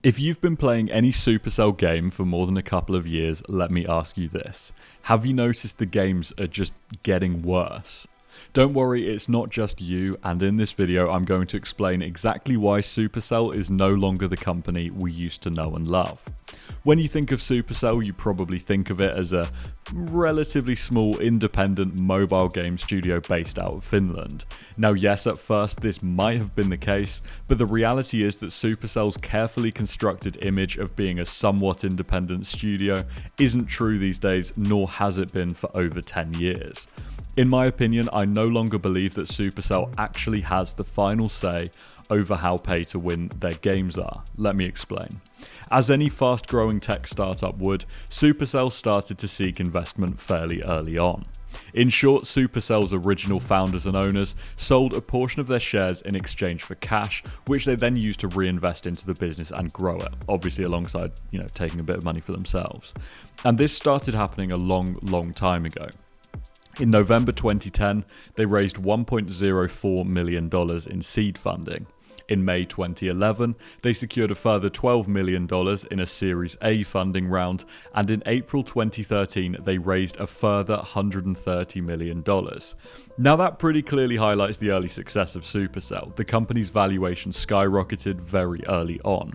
If you've been playing any Supercell game for more than a couple of years, let me ask you this. Have you noticed the games are just getting worse? Don't worry, it's not just you, and in this video I'm going to explain exactly why Supercell is no longer the company we used to know and love. When you think of Supercell, you probably think of it as a relatively small independent mobile game studio based out of Finland. Now yes, at first this might have been the case, but the reality is that Supercell's carefully constructed image of being a somewhat independent studio isn't true these days, nor has it been for over 10 years. In my opinion, I no longer believe that Supercell actually has the final say over how pay to win their games are. Let me explain. As any fast-growing tech startup would, Supercell started to seek investment fairly early on. In short, Supercell's original founders and owners sold a portion of their shares in exchange for cash, which they then used to reinvest into the business and grow it, obviously alongside, taking a bit of money for themselves. And this started happening a long time ago. In November 2010, they raised $1.04 million in seed funding. In May 2011, they secured a further $12 million in a Series A funding round, and in April 2013, they raised a further $130 million. Now that pretty clearly highlights the early success of Supercell. The company's valuation skyrocketed very early on.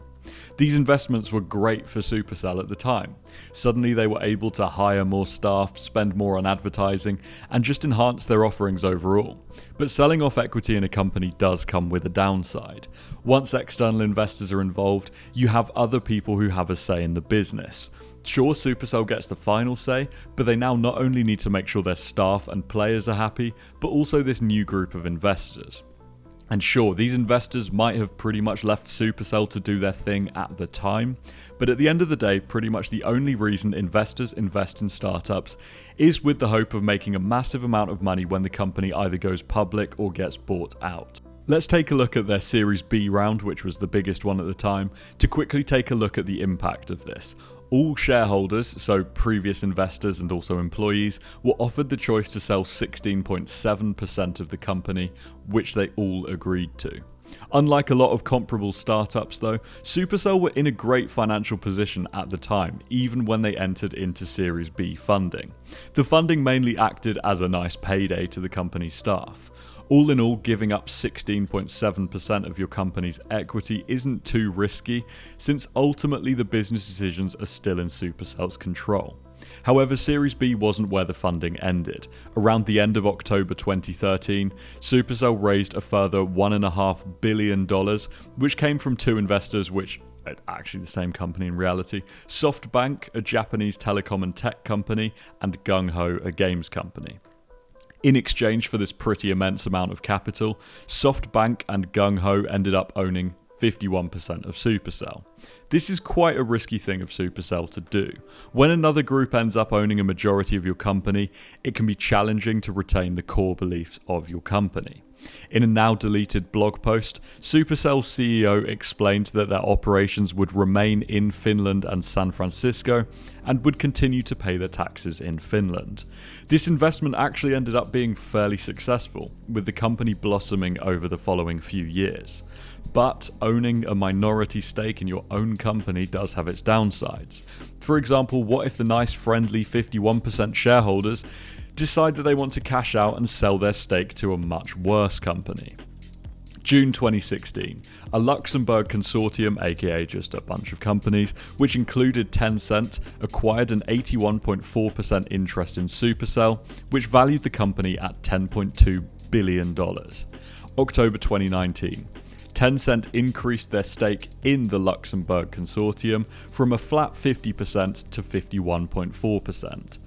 These investments were great for Supercell at the time. Suddenly they were able to hire more staff, spend more on advertising, and just enhance their offerings overall. But selling off equity in a company does come with a downside. Once external investors are involved, you have other people who have a say in the business. Sure, Supercell gets the final say, but they now not only need to make sure their staff and players are happy, but also this new group of investors. And sure, these investors might have pretty much left Supercell to do their thing at the time, but at the end of the day, pretty much the only reason investors invest in startups is with the hope of making a massive amount of money when the company either goes public or gets bought out. Let's take a look at their Series B round, which was the biggest one at the time, to quickly take a look at the impact of this. All shareholders, so previous investors and also employees, were offered the choice to sell 16.7% of the company, which they all agreed to. Unlike a lot of comparable startups though, Supercell were in a great financial position at the time, even when they entered into Series B funding. The funding mainly acted as a nice payday to the company's staff. All in all, giving up 16.7% of your company's equity isn't too risky, since ultimately the business decisions are still in Supercell's control. However, Series B wasn't where the funding ended. Around the end of October 2013, Supercell raised a further $1.5 billion, which came from two investors which are actually the same company in reality: SoftBank, a Japanese telecom and tech company, and Gung Ho, a games company. In exchange for this pretty immense amount of capital, SoftBank and Gung Ho ended up owning 51% of Supercell. This is quite a risky thing of Supercell to do. When another group ends up owning a majority of your company, it can be challenging to retain the core beliefs of your company. In a now deleted blog post, Supercell's CEO explained that their operations would remain in Finland and San Francisco and would continue to pay their taxes in Finland. This investment actually ended up being fairly successful, with the company blossoming over the following few years. But owning a minority stake in your own company does have its downsides. For example, what if the nice friendly 51% shareholders decide that they want to cash out and sell their stake to a much worse company? June 2016, a Luxembourg consortium, aka just a bunch of companies, which included Tencent, acquired an 81.4% interest in Supercell, which valued the company at $10.2 billion. October 2019, Tencent increased their stake in the Luxembourg consortium from a flat 50% to 51.4%.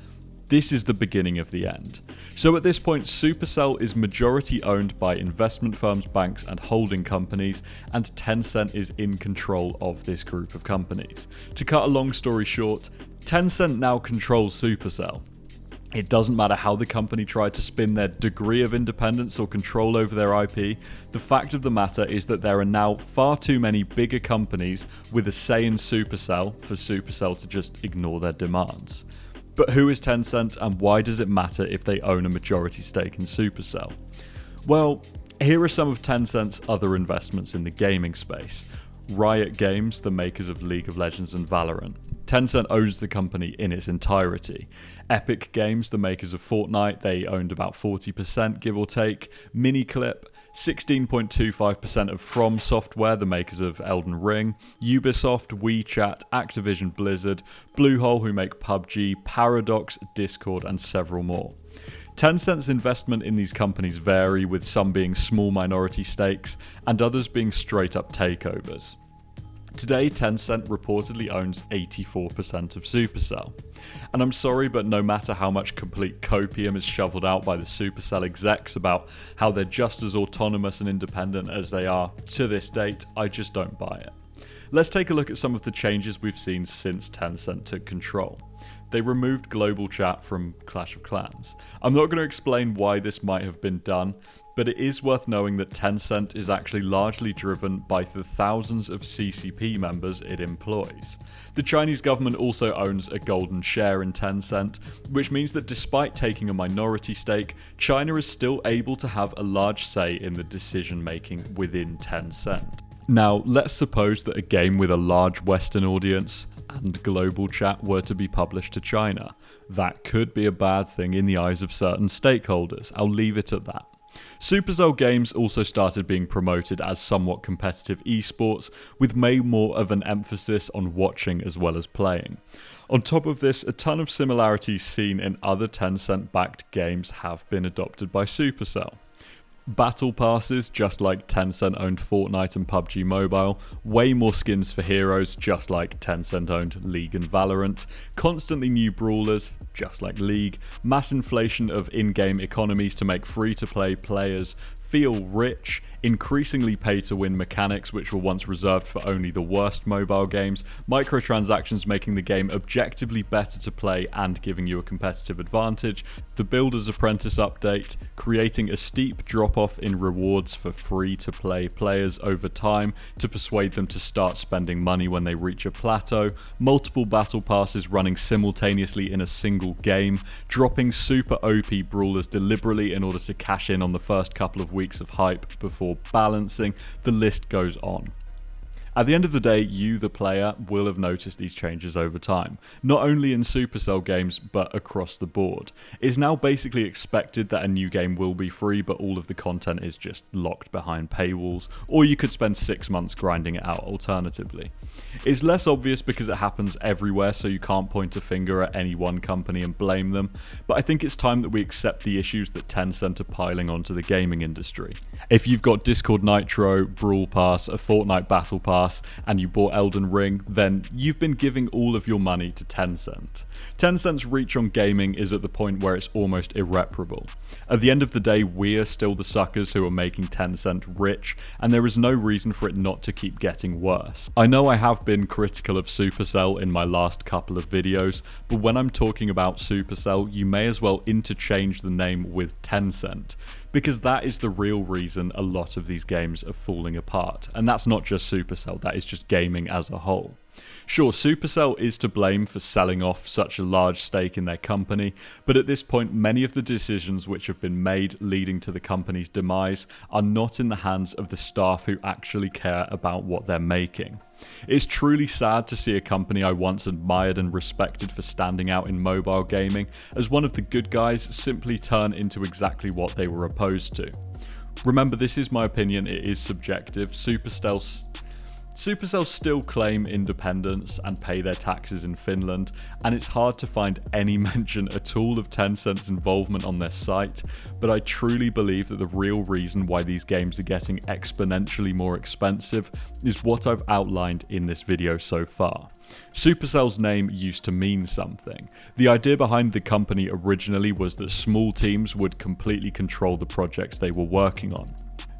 This is the beginning of the end. So at this point, Supercell is majority owned by investment firms, banks and holding companies, and Tencent is in control of this group of companies. To cut a long story short, Tencent now controls Supercell. It doesn't matter how the company tried to spin their degree of independence or control over their IP, the fact of the matter is that there are now far too many bigger companies with a say in Supercell for Supercell to just ignore their demands. But who is Tencent, and why does it matter if they own a majority stake in Supercell? Well, here are some of Tencent's other investments in the gaming space. Riot Games, the makers of League of Legends and Valorant. Tencent owns the company in its entirety. Epic Games, the makers of Fortnite, they owned about 40%, give or take. Miniclip, 16.25% of From Software, the makers of Elden Ring. Ubisoft, WeChat, Activision Blizzard, Bluehole, who make PUBG, Paradox, Discord, and several more. Tencent's investment in these companies vary, with some being small minority stakes and others being straight up takeovers. Today, Tencent reportedly owns 84% of Supercell. And I'm sorry, but no matter how much complete copium is shoveled out by the Supercell execs about how they're just as autonomous and independent as they are to this date, I just don't buy it. Let's take a look at some of the changes we've seen since Tencent took control. They removed global chat from Clash of Clans. I'm not going to explain why this might have been done, but it is worth knowing that Tencent is actually largely driven by the thousands of CCP members it employs. The Chinese government also owns a golden share in Tencent, which means that despite taking a minority stake, China is still able to have a large say in the decision making within Tencent. Now, let's suppose that a game with a large Western audience and global chat were to be published to China. That could be a bad thing in the eyes of certain stakeholders. I'll leave it at that. Supercell games also started being promoted as somewhat competitive esports, with way more of an emphasis on watching as well as playing. On top of this, a ton of similarities seen in other Tencent-backed games have been adopted by Supercell. Battle passes, just like Tencent owned Fortnite and PUBG Mobile, way more skins for heroes, just like Tencent owned League and Valorant, constantly new brawlers, just like League, mass inflation of in-game economies to make free-to-play players feel rich, increasingly pay-to-win mechanics which were once reserved for only the worst mobile games, microtransactions making the game objectively better to play and giving you a competitive advantage, the Builder's Apprentice update, creating a steep drop-off in rewards for free-to-play players over time to persuade them to start spending money when they reach a plateau, multiple battle passes running simultaneously in a single game, dropping super OP brawlers deliberately in order to cash in on the first couple of weeks of hype before balancing, the list goes on. At the end of the day, you, the player, will have noticed these changes over time, not only in Supercell games, but across the board. It's now basically expected that a new game will be free, but all of the content is just locked behind paywalls, or you could spend 6 months grinding it out alternatively. It's less obvious because it happens everywhere, so you can't point a finger at any one company and blame them, but I think it's time that we accept the issues that Tencent are piling onto the gaming industry. If you've got Discord Nitro, Brawl Pass, a Fortnite Battle Pass, and you bought Elden Ring, then you've been giving all of your money to Tencent. Tencent's reach on gaming is at the point where it's almost irreparable. At the end of the day, we are still the suckers who are making Tencent rich, and there is no reason for it not to keep getting worse. I know I have been critical of Supercell in my last couple of videos, but when I'm talking about Supercell, you may as well interchange the name with Tencent, because that is the real reason a lot of these games are falling apart. And that's not just Supercell, that is just gaming as a whole. Sure, Supercell is to blame for selling off such a large stake in their company, but at this point many of the decisions which have been made leading to the company's demise are not in the hands of the staff who actually care about what they're making. It's truly sad to see a company I once admired and respected for standing out in mobile gaming as one of the good guys simply turn into exactly what they were opposed to. Remember, this is my opinion, it is subjective. Supercell still claim independence and pay their taxes in Finland, and it's hard to find any mention at all of Tencent's involvement on their site, but I truly believe that the real reason why these games are getting exponentially more expensive is what I've outlined in this video so far. Supercell's name used to mean something. The idea behind the company originally was that small teams would completely control the projects they were working on.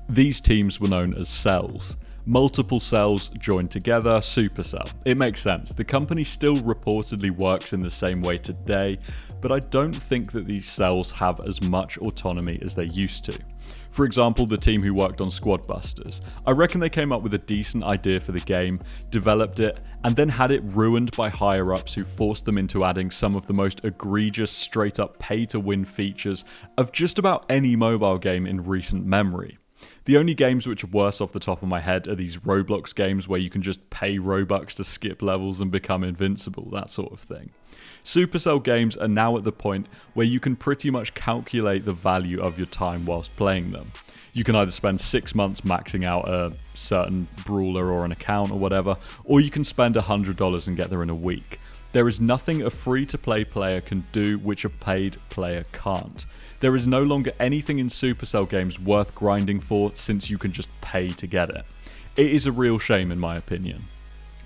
These teams were known as cells. Multiple cells joined together, Supercell. It makes sense. The company still reportedly works in the same way today, but I don't think that these cells have as much autonomy as they used to. For example, the team who worked on Squad Busters. I reckon they came up with a decent idea for the game, developed it, and then had it ruined by higher-ups who forced them into adding some of the most egregious, straight-up pay-to-win features of just about any mobile game in recent memory. The only games which are worse off the top of my head are these Roblox games where you can just pay Robux to skip levels and become invincible, that sort of thing. Supercell games are now at the point where you can pretty much calculate the value of your time whilst playing them. You can either spend 6 months maxing out a certain brawler or an account or whatever, or you can spend $100 and get there in a week. There is nothing a free-to-play player can do which a paid player can't. There is no longer anything in Supercell games worth grinding for since you can just pay to get it. It is a real shame in my opinion.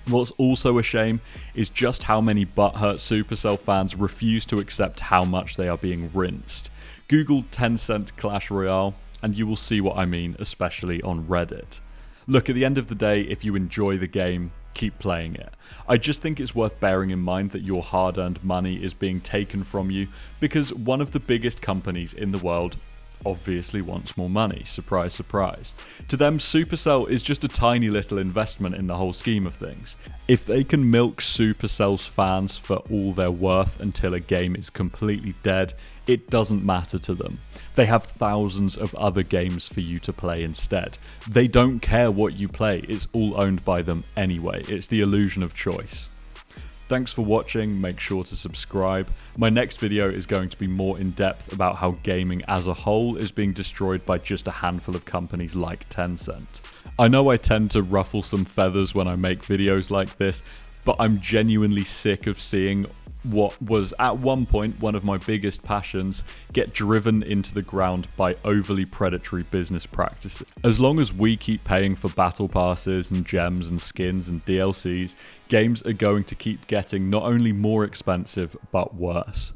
What's also a shame is just how many butthurt Supercell fans refuse to accept how much they are being rinsed. Google Tencent Clash Royale and you will see what I mean, especially on Reddit. Look, at the end of the day, if you enjoy the game, keep playing it. I just think it's worth bearing in mind that your hard-earned money is being taken from you because one of the biggest companies in the world obviously wants more money. Surprise, surprise. To them, Supercell is just a tiny little investment in the whole scheme of things. If they can milk Supercell's fans for all they're worth until a game is completely dead, it doesn't matter to them. They have thousands of other games for you to play instead. They don't care what you play, it's all owned by them anyway. It's the illusion of choice. Thanks for watching, make sure to subscribe. My next video is going to be more in depth about how gaming as a whole is being destroyed by just a handful of companies like Tencent. I know I tend to ruffle some feathers when I make videos like this, but I'm genuinely sick of seeing what was at one point one of my biggest passions get driven into the ground by overly predatory business practices. As long as we keep paying for battle passes and gems and skins and DLCs, games are going to keep getting not only more expensive but worse.